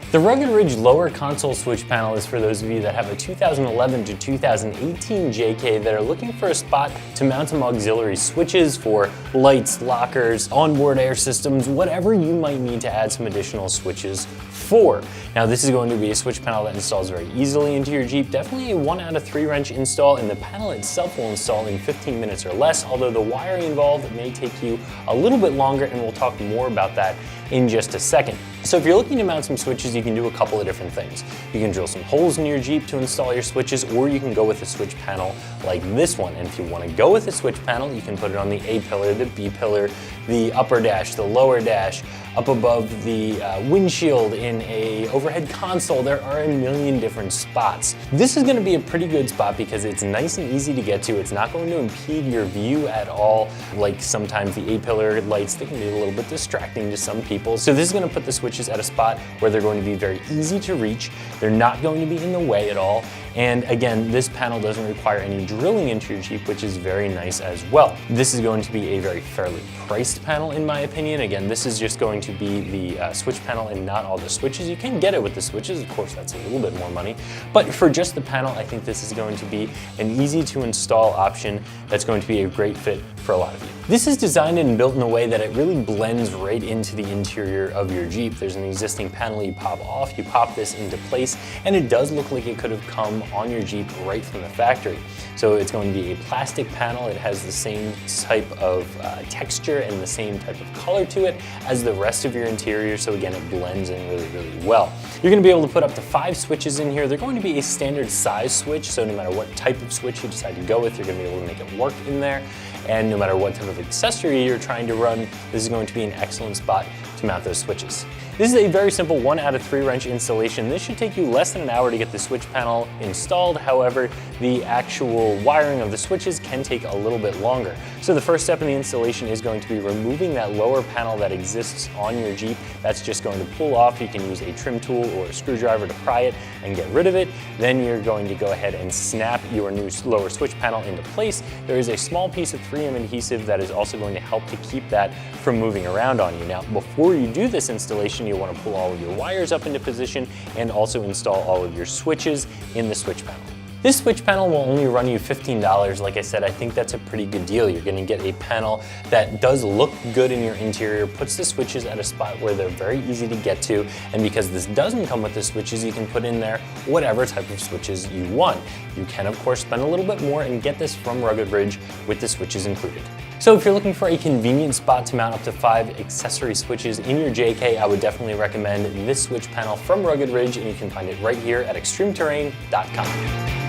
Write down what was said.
The Rugged Ridge lower console switch panel is for those of you that have a 2011 to 2018 JK that are looking for a spot to mount some auxiliary switches for lights, lockers, onboard air systems, whatever you might need to add some additional switches for. Now this is going to be a switch panel that installs very easily into your Jeep, definitely a 1 out of 3 wrench install, and the panel itself will install in 15 minutes or less, although the wiring involved may take you a little bit longer, and we'll talk more about that in just a second. So if you're looking to mount some switches, you can do a couple of different things. You can drill some holes in your Jeep to install your switches, or you can go with a switch panel like this one. And if you want to go with a switch panel, you can put it on the A pillar, the B pillar, the upper dash, the lower dash, up above the windshield, in a overhead console. There are a million different spots. This is going to be a pretty good spot because it's nice and easy to get to. It's not going to impede your view at all, like sometimes the A pillar lights, they can be a little bit distracting to some people. So this is going to put the switches at a spot where they're going to be very easy to reach. They're not going to be in the way at all. And again, this panel doesn't require any drilling into your Jeep, which is very nice as well. This is going to be a very fairly priced panel in my opinion. Again, this is just going to be the switch panel and not all the switches. You can get it with the switches, of course that's a little bit more money, but for just the panel, I think this is going to be an easy to install option that's going to be a great fit for a lot of you. This is designed and built in a way that it really blends right into the interior of your Jeep. There's an existing panel you pop off, you pop this into place, and it does look like it could have come on your Jeep right from the factory. So it's going to be a plastic panel. It has the same type of texture and the same type of color to it as the rest of your interior, so again, it blends in really, really well. You're going to be able to put up to 5 switches in here. They're going to be a standard size switch, so no matter what type of switch you decide to go with, you're going to be able to make it work in there. And no matter what type of accessory you're trying to run, this is going to be an excellent spot to mount those switches. This is a very simple 1 out of 3 wrench installation. This should take you less than an hour to get the switch panel installed. However, the actual wiring of the switches can take a little bit longer. So the first step in the installation is going to be removing that lower panel that exists on your Jeep. That's just going to pull off. You can use a trim tool or a screwdriver to pry it and get rid of it. Then you're going to go ahead and snap your new lower switch panel into place. There is a small piece of 3M adhesive that is also going to help to keep that from moving around on you. Now, before you do this installation, you want to pull all of your wires up into position and also install all of your switches in the switch panel. This switch panel will only run you $15. Like I said, I think that's a pretty good deal. You're going to get a panel that does look good in your interior, puts the switches at a spot where they're very easy to get to, and because this doesn't come with the switches, you can put in there whatever type of switches you want. You can, of course, spend a little bit more and get this from Rugged Ridge with the switches included. So if you're looking for a convenient spot to mount up to 5 accessory switches in your JK, I would definitely recommend this switch panel from Rugged Ridge, and you can find it right here at extremeterrain.com.